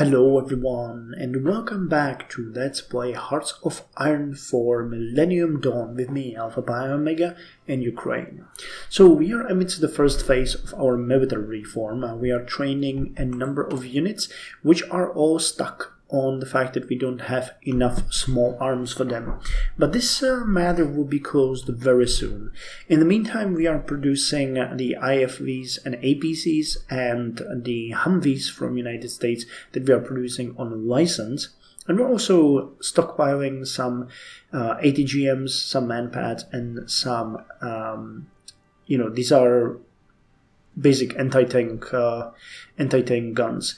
Hello everyone, and welcome back to Let's Play Hearts of Iron 4 Millennium Dawn with me, Alpha Pi Omega, in Ukraine. So we are amidst the first phase of our military reform. We are training a number of units which are all stuck on the fact that we don't have enough small arms for them. But this matter will be closed very soon. In the meantime, we are producing the IFVs and APCs and the Humvees from United States that we are producing on license. And we're also stockpiling some ATGMs, some manpads, and some, these are basic anti-tank guns.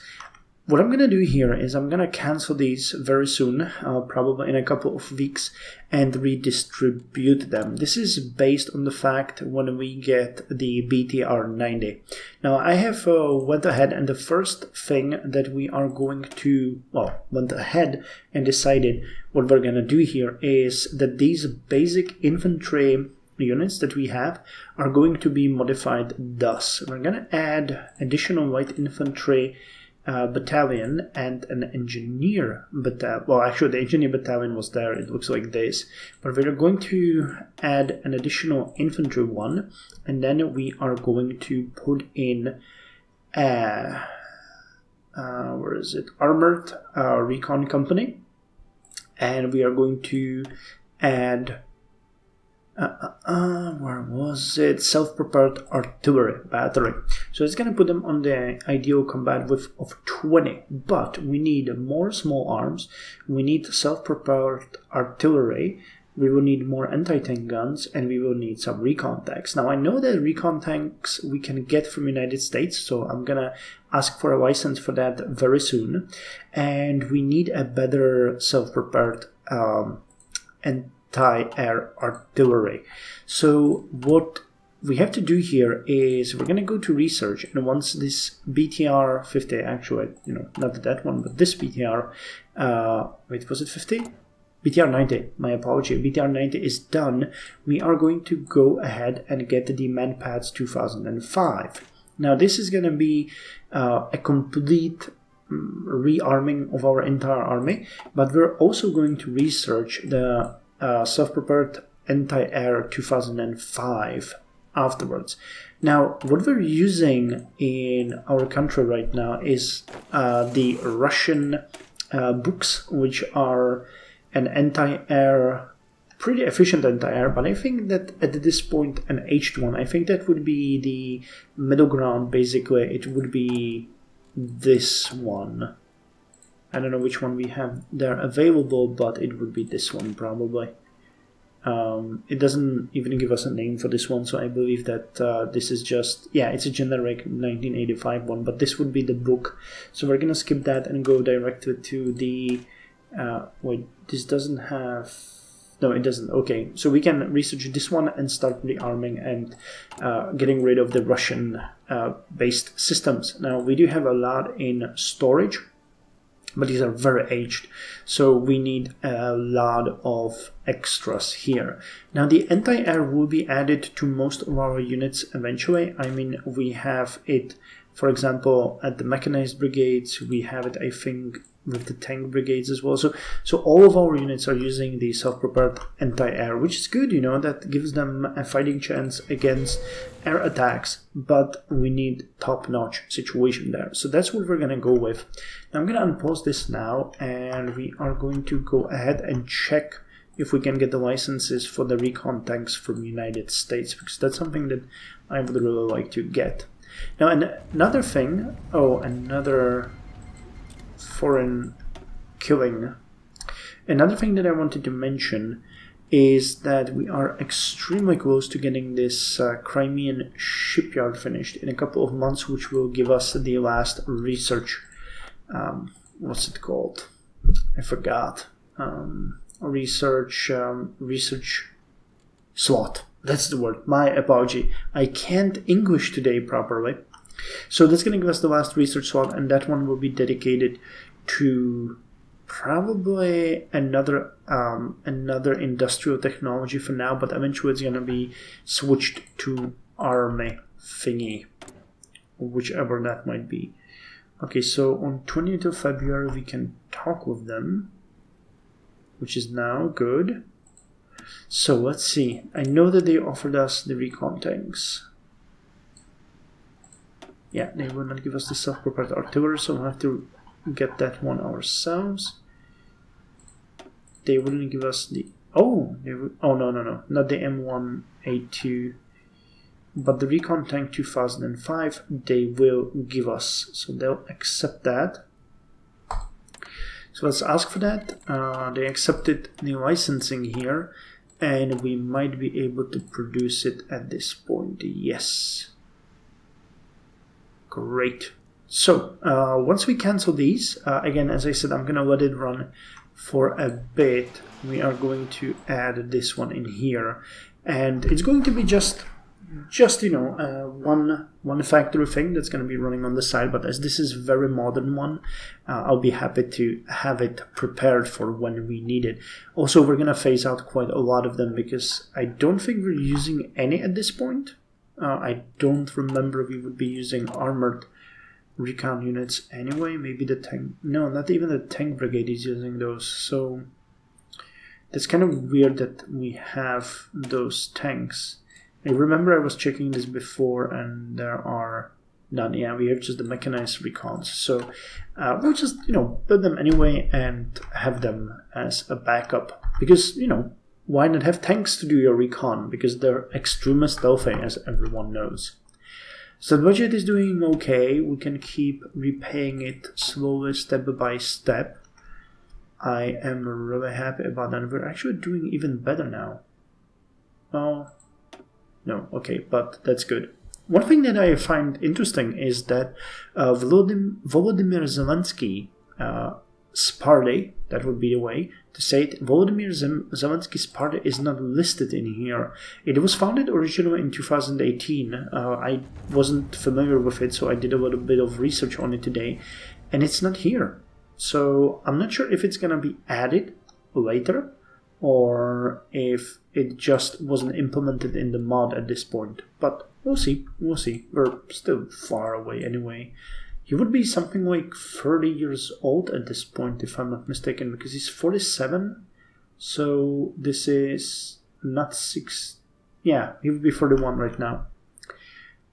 What I'm going to do here is I'm going to cancel these very soon, probably in a couple of weeks, and redistribute them. This is based on the fact when we get the BTR 90. Now I have went ahead, and the first thing that we are going to, went ahead and decided what we're going to do here is that these basic infantry units that we have are going to be modified thus. We're going to add additional light infantry battalion and an engineer battalion. Well, actually the engineer battalion was there, it looks like this, but we're going to add an additional infantry one, and then we are going to put in armored recon company, and we are going to add self-propelled artillery battery. So it's going to put them on the ideal combat width of 20, but we need more small arms, we need self-propelled artillery, we will need more anti-tank guns, and we will need some recon tanks. Now I know that recon tanks we can get from United States, so I'm going to ask for a license for that very soon, and we need a better self-propelled anti-air artillery. So what we have to do here is we're going to go to research, and once this BTR 50, actually, not that one, but this BTR, was it 50? BTR 90, my apology, BTR 90 is done, we are going to go ahead and get the Manpads 2005. Now this is going to be a complete rearming of our entire army, but we're also going to research the self-propelled anti-air 2005 afterwards. Now, what we're using in our country right now is the Russian books, which are an anti-air, pretty efficient anti-air, but I think that at this point an aged one, I think that would be the middle ground. Basically, it would be this one. I don't know which one we have there available, but it would be this one probably. It doesn't even give us a name for this one, so I believe that this is just, it's a generic 1985 one, but this would be the book. So we're gonna skip that and go directly to the, this doesn't have, no it doesn't, okay. So we can research this one and start rearming and getting rid of the Russian based systems. Now we do have a lot in storage, but these are very aged, so we need a lot of extras here. Now the anti-air will be added to most of our units eventually. I mean, we have it, for example, at the Mechanized Brigades, we have it, I think, with the tank brigades as well. So all of our units are using the self-propelled anti-air, which is good, that gives them a fighting chance against air attacks, but we need top-notch situation there. So that's what we're going to go with. Now I'm going to unpause this now, and we are going to go ahead and check if we can get the licenses for the recon tanks from United States, because that's something that I would really like to get. Now another thing, another foreign killing. Another thing that I wanted to mention is that we are extremely close to getting this Crimean shipyard finished in a couple of months, which will give us the last research, what's it called? I forgot. Research slot. That's the word. My apology. I can't English today properly. So that's going to give us the last research slot, and that one will be dedicated to probably another industrial technology for now, but eventually it's going to be switched to army thingy, whichever that might be. Okay, so on 20th of February we can talk with them, which is now good. So let's see. I know that they offered us the recon tanks. Yeah, they will not give us the self-propelled artillery, so we'll have to get that one ourselves. They wouldn't give us the... Oh, no, not the M1A2, but the recon tank 2005 they will give us, so they'll accept that. So let's ask for that. They accepted the licensing here, and we might be able to produce it at this point. Yes. Great. So once we cancel these, again, as I said, I'm going to let it run for a bit. We are going to add this one in here, and it's going to be just one factory thing that's going to be running on the side. But as this is a very modern one, I'll be happy to have it prepared for when we need it. Also, we're going to phase out quite a lot of them because I don't think we're using any at this point. I don't remember we would be using armored recon units anyway. Maybe the tank... No, not even the tank brigade is using those. So that's kind of weird that we have those tanks. I remember I was checking this before and there are none. Yeah, we have just the mechanized recons. So we'll just, build them anyway and have them as a backup. Because, why not have tanks to do your recon? Because they're extremely stealthy, as everyone knows. So the budget is doing okay. We can keep repaying it slowly, step by step. I am really happy about that. We're actually doing even better now. Oh, no, okay, but that's good. One thing that I find interesting is that Volodymyr Zelensky, party, that would be the way to say it, Volodymyr Zelensky's party is not listed in here. It was founded originally in 2018. I wasn't familiar with it, so I did a little bit of research on it today, and it's not here. So I'm not sure if it's going to be added later or if it just wasn't implemented in the mod at this point. But we'll see. We're still far away anyway. He would be something like 30 years old at this point, if I'm not mistaken, because he's 47. So this is not 6. Yeah, he would be 41 right now.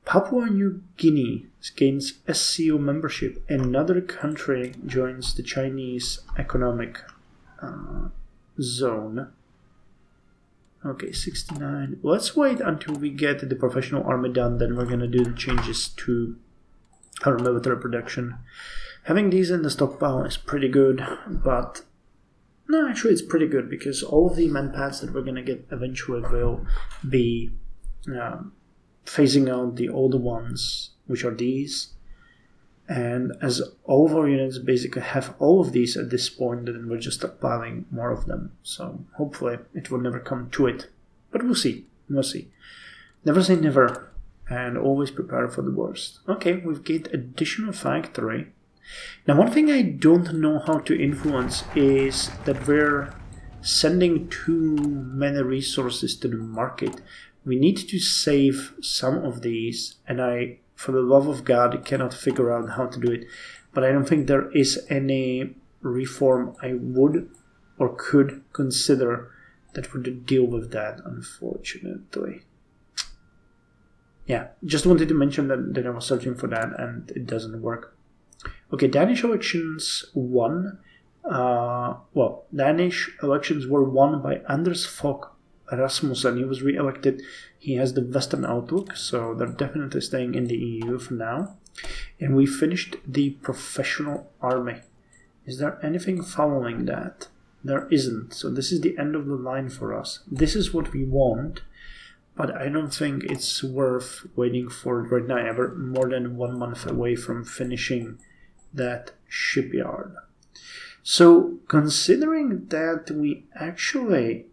Papua New Guinea gains SCO membership. Another country joins the Chinese economic zone. Okay, 69. Let's wait until we get the professional army done, then we're going to do the changes to our military production. Having these in the stockpile is pretty good, but no, actually it's pretty good because all of the manpads that we're going to get eventually will be phasing out the older ones, which are these. And as all of our units basically have all of these at this point, then we're just stockpiling more of them. So hopefully it will never come to it. But we'll see. Never say never. And always prepare for the worst. Okay, we've get additional factory. Now, one thing I don't know how to influence is that we're sending too many resources to the market. We need to save some of these, and I, for the love of God, cannot figure out how to do it. But I don't think there is any reform I would or could consider that would deal with that, unfortunately. Yeah, just wanted to mention that I was searching for that and it doesn't work. Okay, Danish Elections Won. Danish elections were won by Anders Fogh Rasmussen. He was re-elected. He has the Western outlook, so they're definitely staying in the EU for now. And we finished the professional army. Is there anything following that? There isn't. So this is the end of the line for us. This is what we want. But I don't think it's worth waiting for right now. We're more than 1 month away from finishing that shipyard. So considering that we actually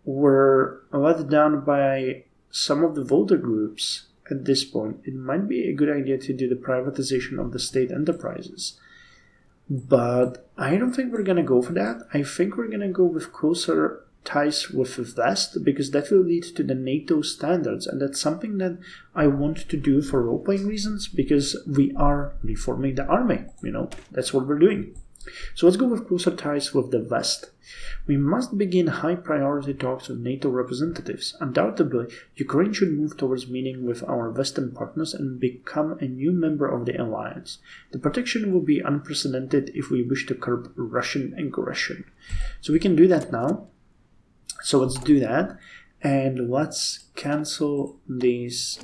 were let down by some of the voter groups at this point, it might be a good idea to do the privatization of the state enterprises. But I don't think we're going to go for that. I think we're going to go with closer ties with the West, because that will lead to the NATO standards, and that's something that I want to do for role-playing reasons, because we are reforming the army, that's what we're doing. So let's go with closer ties with the West. We must begin high-priority talks with NATO representatives. Undoubtedly, Ukraine should move towards meeting with our Western partners and become a new member of the alliance. The protection will be unprecedented if we wish to curb Russian aggression. So we can do that now. So let's do that, and let's cancel these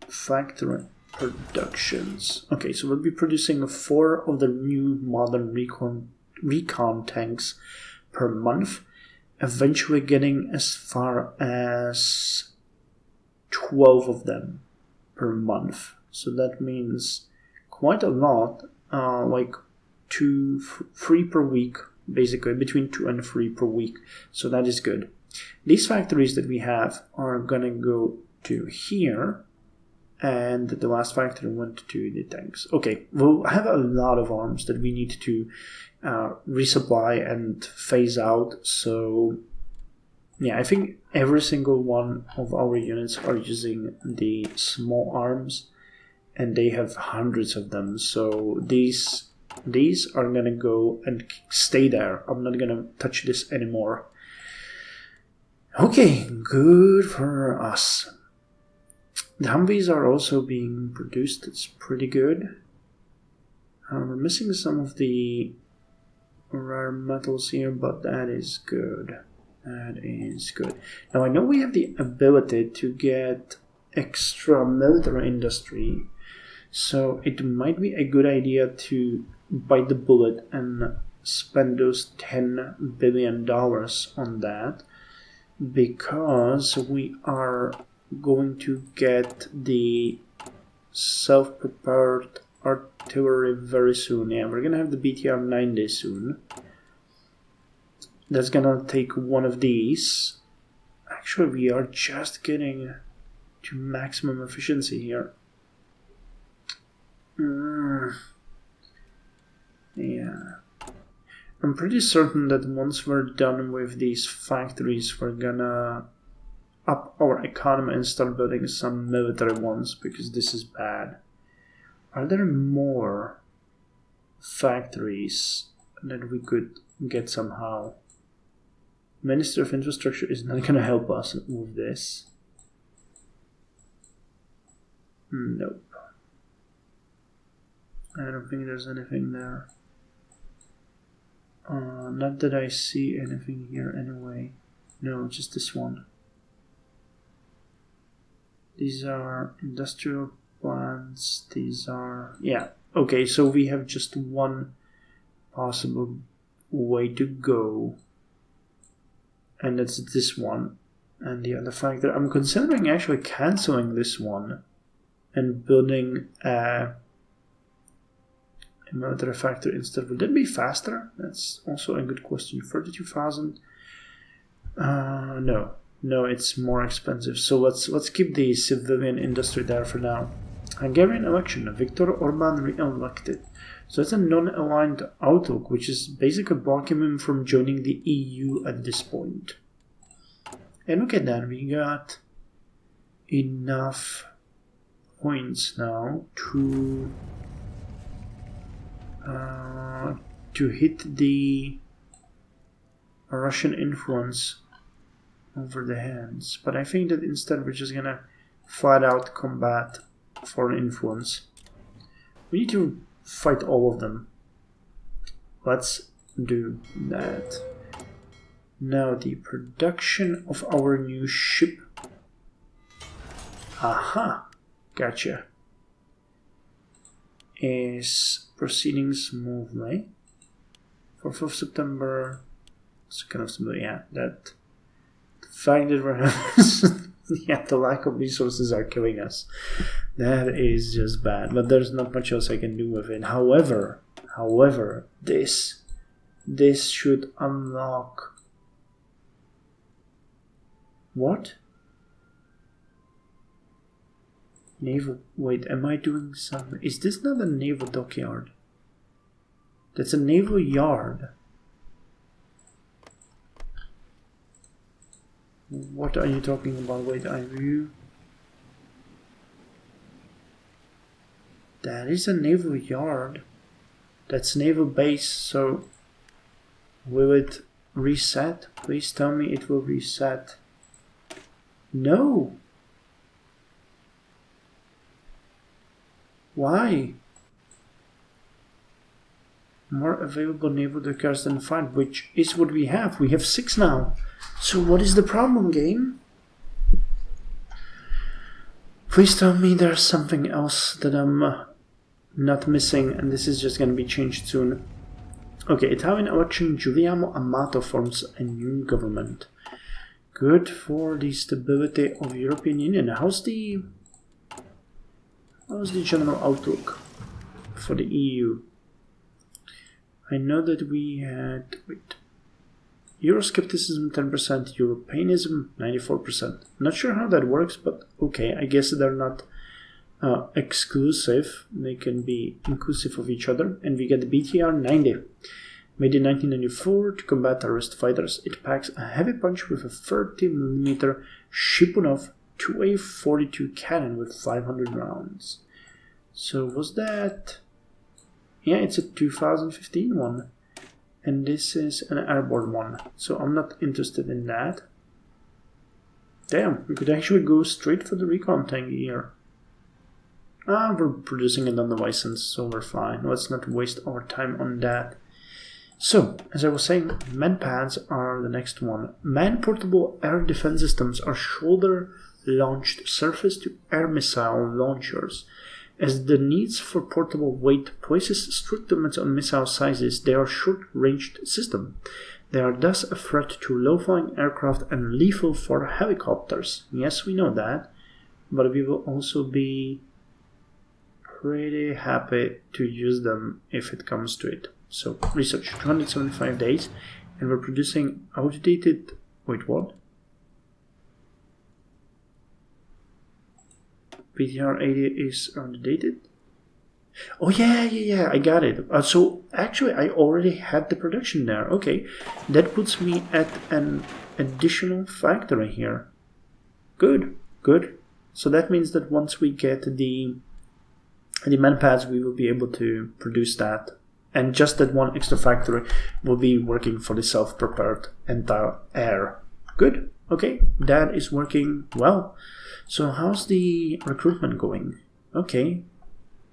factory productions. Okay, so we'll be producing 4 of the new modern recon tanks per month, eventually getting as far as 12 of them per month. So that means quite a lot, like 2, 3 per week, basically between 2 and 3 per week. So that is good. These factories that we have are gonna go to here, and the last factory went to the tanks. Okay, we'll have a lot of arms that we need to resupply and phase out. So yeah, I think every single one of our units are using the small arms, and they have hundreds of them. So these are gonna go and stay there. I'm not gonna touch this anymore. Okay, good for us. The Humvees are also being produced. It's pretty good. We're missing some of the rare metals here, but that is good. That is good. Now I know we have the ability to get extra military industry, so it might be a good idea to bite the bullet and spend those $10 billion on that, because we are going to get the self-prepared artillery very soon. Yeah, we're gonna have the BTR 90 soon. That's gonna take one of these. Actually, we are just getting to maximum efficiency here. Yeah. I'm pretty certain that once we're done with these factories, we're gonna up our economy and start building some military ones, because this is bad. Are there more factories that we could get somehow? Ministry of Infrastructure is not going to help us with this. Nope. I don't think there's anything there. Not that I see anything here anyway. No, just this one. These are industrial plants. These are... yeah. Okay, so we have just one possible way to go. And that's this one. And the other factor... I'm considering actually cancelling this one and building a military factory instead. Would that be faster? That's also a good question. 32,000. No, it's more expensive. So let's keep the civilian industry there for now. Hungarian election. Viktor Orban re-elected. So that's a non-aligned outlook, which is basically blocking him from joining the EU at this point. And look at that, we got enough points now to hit the Russian influence over the hands. But I think that instead we're just gonna flat out combat foreign influence. We need to fight all of them. Let's do that. Now the production of our new ship. Aha, gotcha. Is proceeding smoothly. 4th of September, 2nd of September, yeah, that the fact that we're yeah, the lack of resources are killing us. That is just bad, but there's not much else I can do with it. However, this should unlock... What? Naval... Wait, am I doing some... Is this not a naval dockyard? That's a naval yard. What are you talking about? Wait, are you... That is a naval yard. That's naval base, so... Will it reset? Please tell me it will reset. No! Why? More available naval decars than 5, which is what we have. We have 6 now. So what is the problem, game? Please tell me there's something else that I'm not missing, and this is just going to be changed soon. Okay, Italian election, Giuliano Amato forms a new government. Good for the stability of European Union. How's the general outlook for the EU? I know that we had... Wait. Euroscepticism 10%, Europeanism 94%. Not sure how that works, but okay, I guess they're not exclusive. They can be inclusive of each other. And we get the BTR 90. Made in 1994 to combat terrorist fighters, it packs a heavy punch with a 30mm Shipunov 2A42 cannon with 500 rounds. So was that... Yeah, it's a 2015 one. And this is an airborne one. So I'm not interested in that. Damn, we could actually go straight for the recon tank here. We're producing it on the license, so we're fine. Let's not waste our time on that. So, as I was saying, manpads are the next one. Man-portable air defense systems are shoulder-launched surface-to-air missile launchers. As the needs for portable weight places strict limits on missile sizes, they are short-ranged systems. They are thus a threat to low-flying aircraft and lethal for helicopters. Yes, we know that, but we will also be pretty happy to use them if it comes to it. So, research, 275 days, and we're producing outdated... Wait, what? PTR 80 is outdated? Oh, yeah, I got it. So, actually, I already had the production there. Okay, that puts me at an additional factory here. Good. So that means that once we get the manpads, we will be able to produce that. And just that one extra factory will be working for the self-prepared anti-air. Good. Okay, that is working well. So how's the recruitment going? Okay,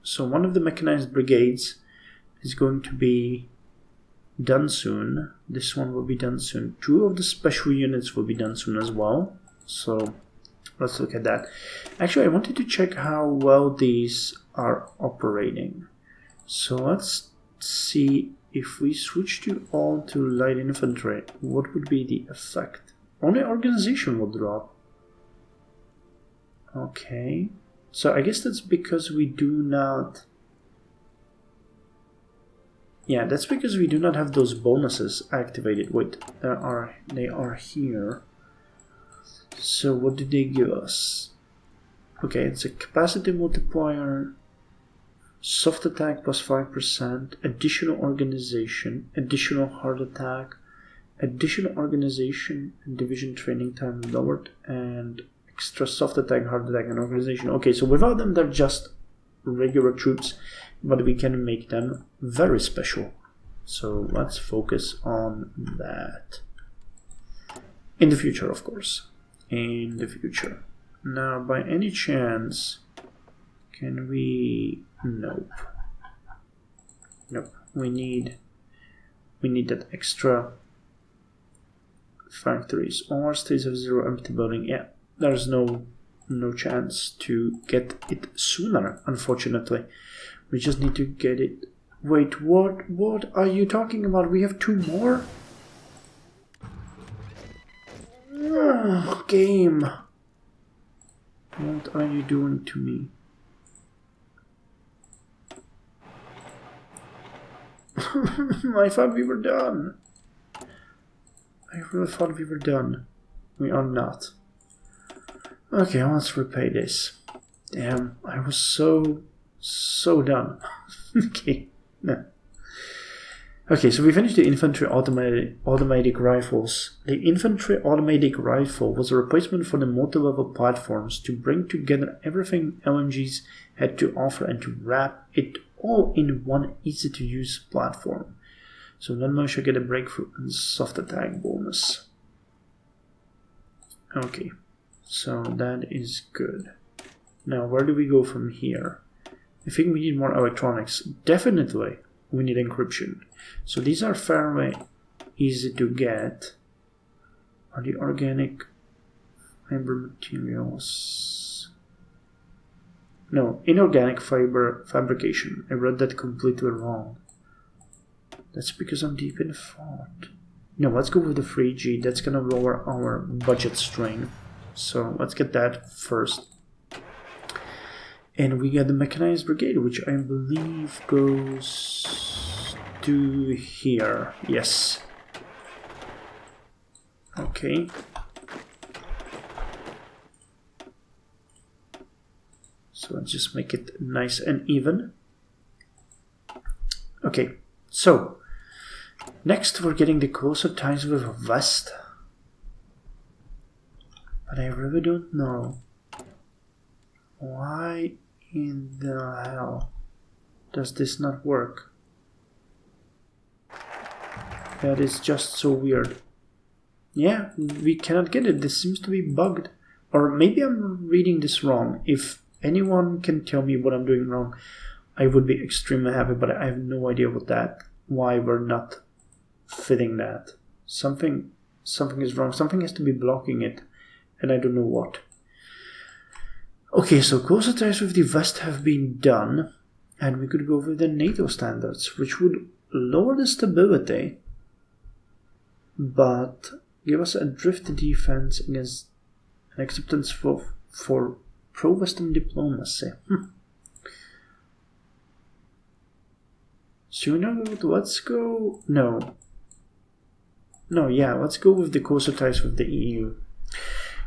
so one of the mechanized brigades is going to be done soon. This one will be done soon. 2 of the special units will be done soon as well. So let's look at that. Actually, I wanted to check how well these are operating. So let's see if we switch to all to light infantry, what would be the effect? Only organization will drop. Okay, so I guess that's because we do not... Yeah, that's because we do not have those bonuses activated. Wait, they are here. So what did they give us? Okay, it's a capacity multiplier, soft attack plus 5%, additional organization, additional hard attack, additional organization and division training time lowered, and extra soft attack, hard attack, and organization. Okay, so without them, they're just regular troops, but we can make them very special. So let's focus on that. In the future, of course. In the future. Now, by any chance, can we... Nope. We need that extra factories. All our states have 0 empty building. Yeah, there's no chance to get it sooner, unfortunately. We just need to get it. Wait, what are you talking about? We have 2 more? Game. What are you doing to me? I thought we were done. I really thought we were done. We are not. Okay, let's repay this. Damn, I was so done. Okay. No. Okay, so we finished the infantry automatic rifles. The infantry automatic rifle was a replacement for the multi-level platforms to bring together everything LMGs had to offer and to wrap it all in one easy-to-use platform. So non-militia get a breakthrough and soft attack bonus. Okay, so that is good. Now, where do we go from here? I think we need more electronics. Definitely, we need encryption. So these are fairly easy to get. Are the organic fiber materials? No, inorganic fiber fabrication. I read that completely wrong. That's because I'm deep in thought. No, let's go with the 3G. That's gonna lower our budget strain. So let's get that first. And we get the Mechanized Brigade, which I believe goes to here. Yes. Okay. So let's just make it nice and even. Okay, so next we're getting the closer ties with West. But I really don't know why in the hell does this not work? That is just so weird. Yeah, we cannot get it. This seems to be bugged. Or maybe I'm reading this wrong. If anyone can tell me what I'm doing wrong, I would be extremely happy, but I have no idea why we're not fitting that. Something is wrong. Something has to be blocking it, and I don't know what. Okay, so closer ties with the West have been done, and we could go with the NATO standards, which would lower the stability, but give us a drift defense against an acceptance for pro-Western diplomacy. So you know what, let's go... No, yeah, let's go with the closer ties with the EU.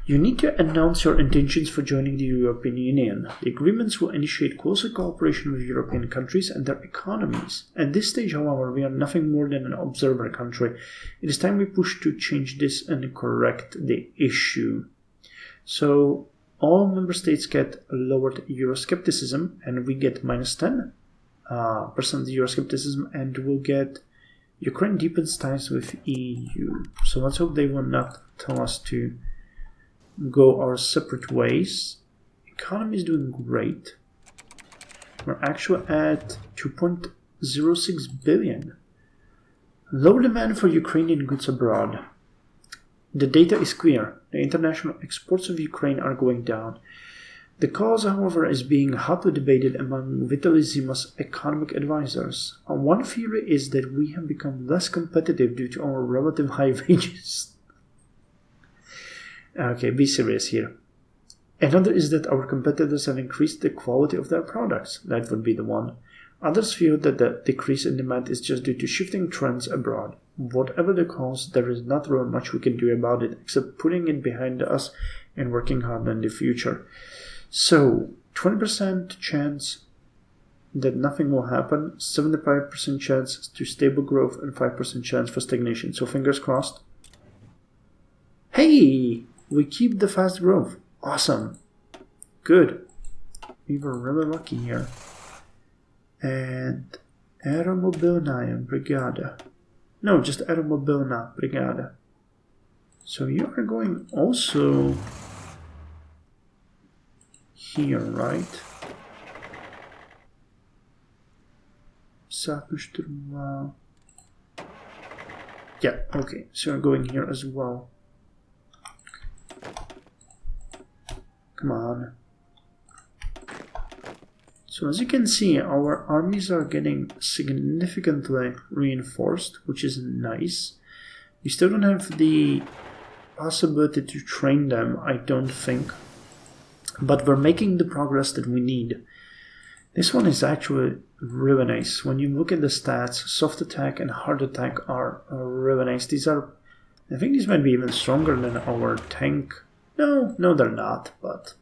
You need to announce your intentions for joining the European Union. The agreements will initiate closer cooperation with European countries and their economies. At this stage, however, we are nothing more than an observer country. It is time we push to change this and correct the issue. So, all member states get lowered Euroscepticism, and we get minus 10% Euroscepticism, and we'll get Ukraine deepens ties with EU. So let's hope they will not tell us to go our separate ways. Economy is doing great. We're actually at 2.06 billion. Low demand for Ukrainian goods abroad. The data is clear. The international exports of Ukraine are going down. The cause, however, is being hotly debated among Vitaly Zima's economic advisors. One theory is that we have become less competitive due to our relative high wages. Okay, be serious here. Another is that our competitors have increased the quality of their products. That would be the one. Others feel that the decrease in demand is just due to shifting trends abroad. Whatever the cause, there is not really much we can do about it except putting it behind us and working hard in the future. So, 20% chance that nothing will happen, 75% chance to stable growth, and 5% chance for stagnation. So fingers crossed. Hey! We keep the fast growth. Awesome. Good. We were really lucky here. And Aeromobilna Brigada. No, just Aeromobilna Brigada. So you are going also here, right? Yeah, okay. So you're going here as well. Come on. So as you can see, our armies are getting significantly reinforced, which is nice. We still don't have the possibility to train them, I don't think. But we're making the progress that we need. This one is actually really nice. When you look at the stats, soft attack and hard attack are really nice. These are, I think these might be even stronger than our tank. No, they're not, but...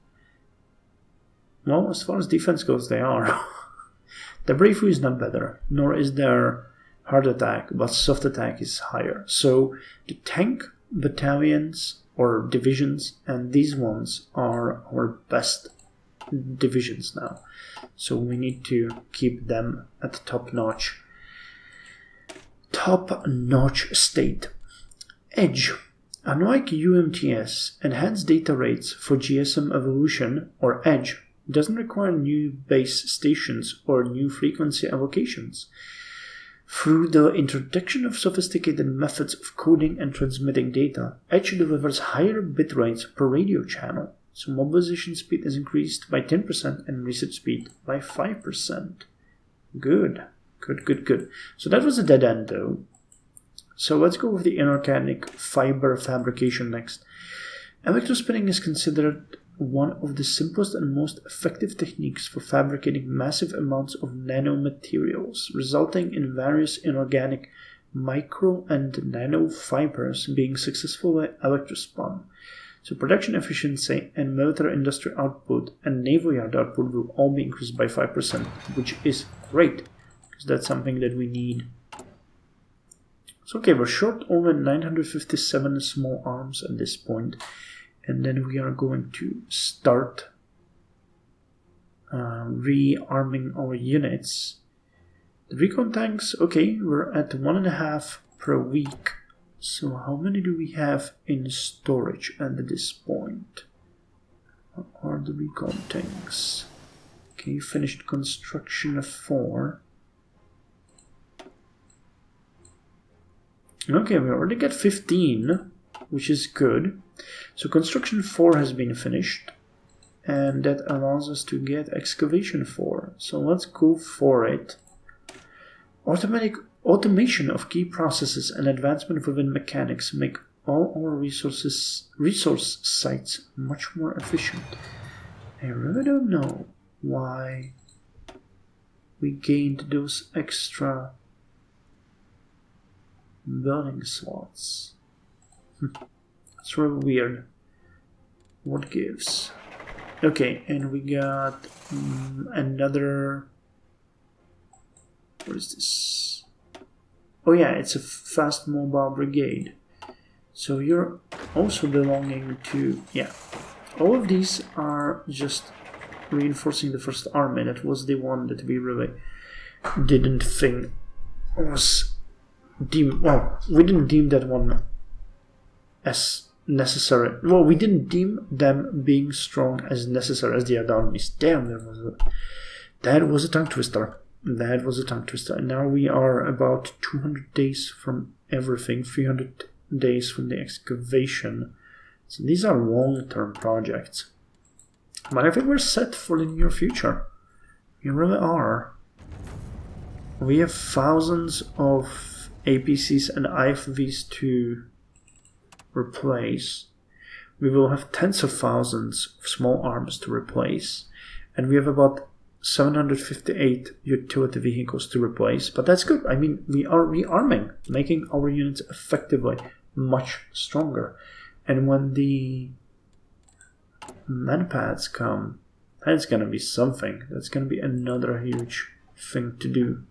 Well, as far as defense goes, they are. The bravery is not better, nor is their hard attack, but soft attack is higher. So the tank battalions or divisions, and these ones are our best divisions now. So we need to keep them at top notch state. Edge. Unlike UMTS, enhanced data rates for GSM evolution, or Edge, doesn't require new base stations or new frequency allocations. Through the introduction of sophisticated methods of coding and transmitting data, Edge delivers higher bit rates per radio channel, so mobilization speed is increased by 10% and reset speed by 5%. Good. So that was a dead end though. So let's go with the inorganic fiber fabrication next. Electrospinning is considered one of the simplest and most effective techniques for fabricating massive amounts of nanomaterials, resulting in various inorganic micro and nanofibers being successfully electrospun. So production efficiency and military industry output and naval yard output will all be increased by 5%, which is great, because that's something that we need. So okay, we're short over 957 small arms at this point, and then we are going to start rearming our units. The recon tanks, okay, we're at 1.5 per week. So how many do we have in storage at this point? What are the recon tanks? Okay, finished construction of 4. Okay, we already got 15, which is good. So construction 4 has been finished, and that allows us to get excavation 4. So let's go for it. Automation of key processes and advancement within mechanics make all our resource sites much more efficient. I really don't know why we gained those extra building slots. It's really weird. What gives? Okay, and we got another. What is this? Oh yeah, it's a fast mobile brigade. So you're also belonging to, yeah. All of these are just reinforcing the first army. That was the one that we really didn't think was deemed. Well, we didn't deem that one as necessary. Well, we didn't deem them being strong as necessary as the other armies. Damn, that was a tongue twister. That was a tongue twister. And now we are about 200 days from everything, 300 days from the excavation. So these are long-term projects. But I think we're set for the near future. We really are. We have thousands of APCs and IFVs to replace. We will have tens of thousands of small arms to replace. And we have about 758 utility vehicles to replace. But that's good. I mean, we are rearming, making our units effectively much stronger. And when the manpads come, that's going to be something. That's going to be another huge thing to do.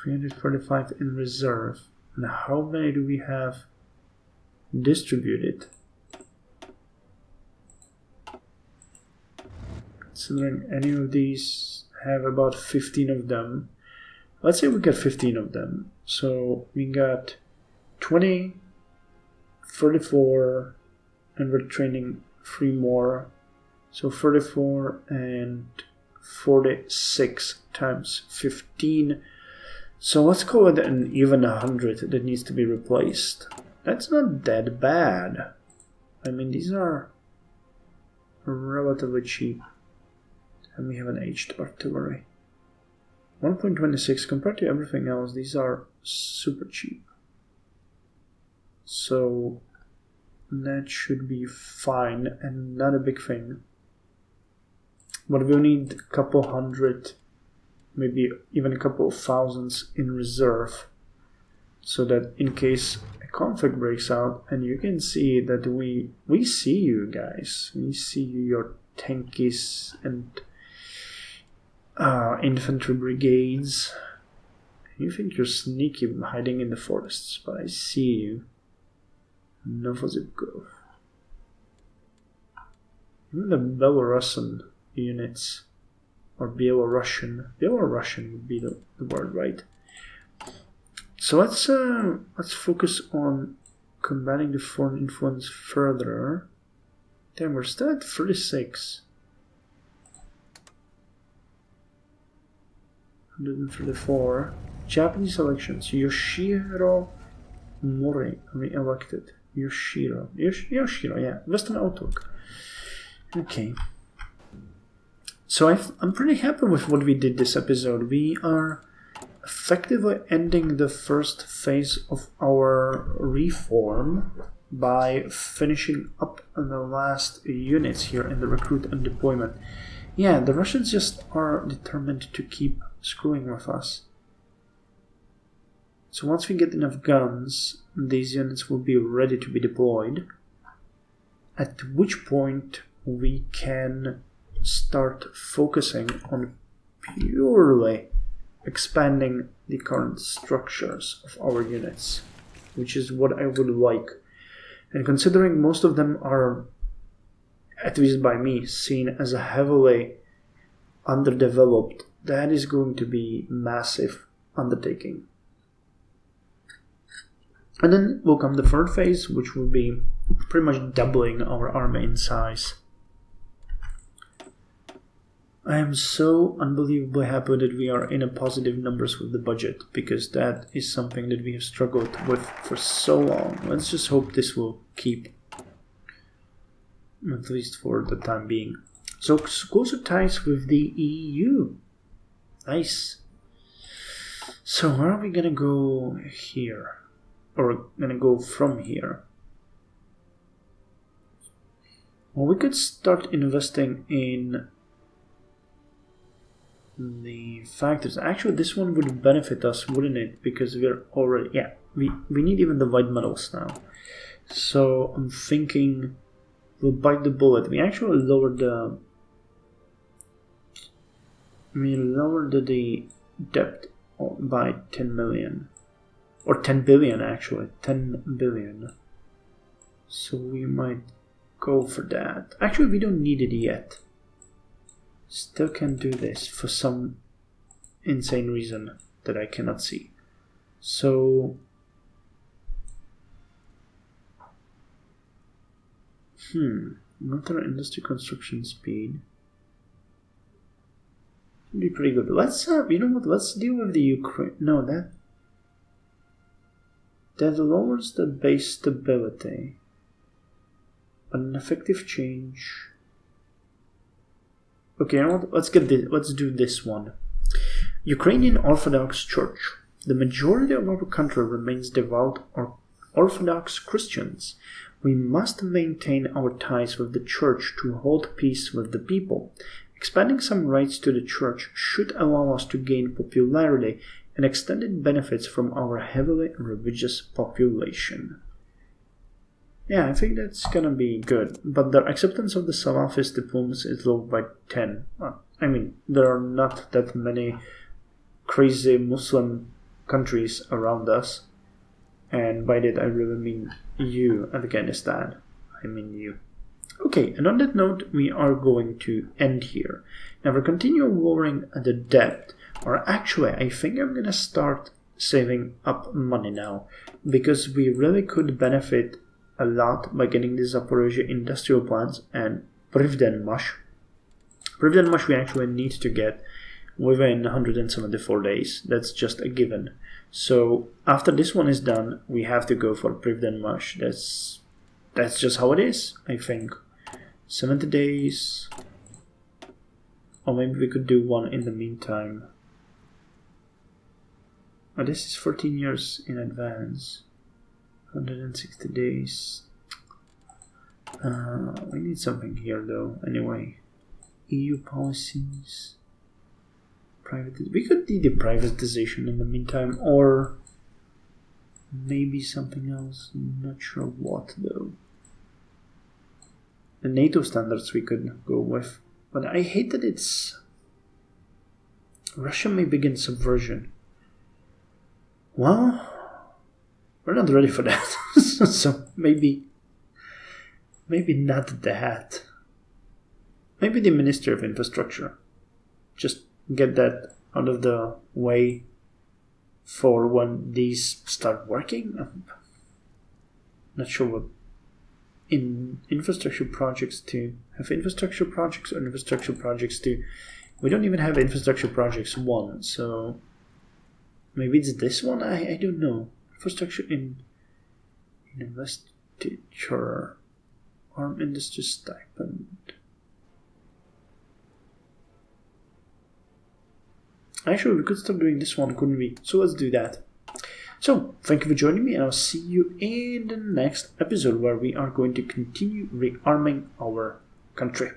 345 in reserve. And how many do we have distributed? Considering any of these have about 15 of them. Let's say we got 15 of them. So we got 20, 34, and we're training 3 more. So 34 and 46 times 15. So let's call it an even 100 that needs to be replaced. That's not that bad. I mean, these are relatively cheap. And we have an aged artillery. 1.26 compared to everything else, these are super cheap. So that should be fine and not a big thing. But we'll need a couple hundred, maybe even a couple of thousands in reserve, so that in case a conflict breaks out, and you can see that we see you guys, we see you, your tankies and infantry brigades. You think you're sneaky hiding in the forests, but I see you. Novozibkov. Even the Belarusian units, or Belarusian would be the word, right? So let's focus on combating the foreign influence further. Damn, we're still at 36. 134. Japanese elections. Yoshihiro Mori re-elected. Yoshiro, yeah. Western Outlook. Okay. So I'm pretty happy with what we did this episode. We are effectively ending the first phase of our reform by finishing up the last units here in the recruit and deployment. Yeah, the Russians just are determined to keep screwing with us. So once we get enough guns, these units will be ready to be deployed, at which point we can start focusing on purely expanding the current structures of our units, which is what I would like. And considering most of them are, at least by me, seen as a heavily underdeveloped, that is going to be a massive undertaking. And then will come the third phase, which will be pretty much doubling our army in size. I am so unbelievably happy that we are in a positive numbers with the budget, because that is something that we have struggled with for so long. Let's just hope this will keep, at least for the time being. So closer ties with the EU. Nice. So where are we gonna go here? Or gonna go from here? Well, we could start investing in the factors. Actually, this one would benefit us, wouldn't it? Because we're already, yeah, we need even the white metals now. So I'm thinking we'll bite the bullet. We actually lowered the debt by 10 million. Or 10 billion, actually. 10 billion. So we might go for that. Actually, we don't need it yet. Still can do this for some insane reason that I cannot see. So... Military industry construction speed. Should be pretty good. Let's, you know what, let's deal with the Ukraine. No, that lowers the base stability, but an effective change. Okay, you know what? Let's do this one. Ukrainian Orthodox Church. The majority of our country remains devout or Orthodox Christians. We must maintain our ties with the Church to hold peace with the people. Expanding some rights to the Church should allow us to gain popularity and extended benefits from our heavily religious population. Yeah, I think that's gonna be good. But the acceptance of the Salafist diplomas is low by 10. I mean, there are not that many crazy Muslim countries around us. And by that I really mean you, Afghanistan. I mean you. Okay, and on that note, we are going to end here. Now we're continuing lowering the debt. Or actually, I think I'm going to start saving up money now, because we really could benefit a lot by getting the Zaporozhye industrial plants and Privdenmash. Privdenmash we actually need to get within 174 days. That's just a given. So after this one is done, we have to go for Privdenmash. That's just how it is, I think. 70 days. Or maybe we could do one in the meantime. Oh, this is 14 years in advance. 160 days. We need something here though, anyway. EU policies. We could do the privatization in the meantime, or maybe something else. I'm not sure what though. The NATO standards we could go with. But I hate that it's... Russia may begin subversion. Well, we're not ready for that. So maybe not that. Maybe the Minister of Infrastructure. Just get that out of the way for when these start working. I'm not sure what in infrastructure projects to have infrastructure projects or infrastructure projects to. We don't even have infrastructure projects 1, so maybe it's this one. I don't know. Infrastructure in investiture, arm industry stipend. Actually, we could start doing this one, couldn't we? So let's do that. So, thank you for joining me, and I'll see you in the next episode where we are going to continue rearming our country.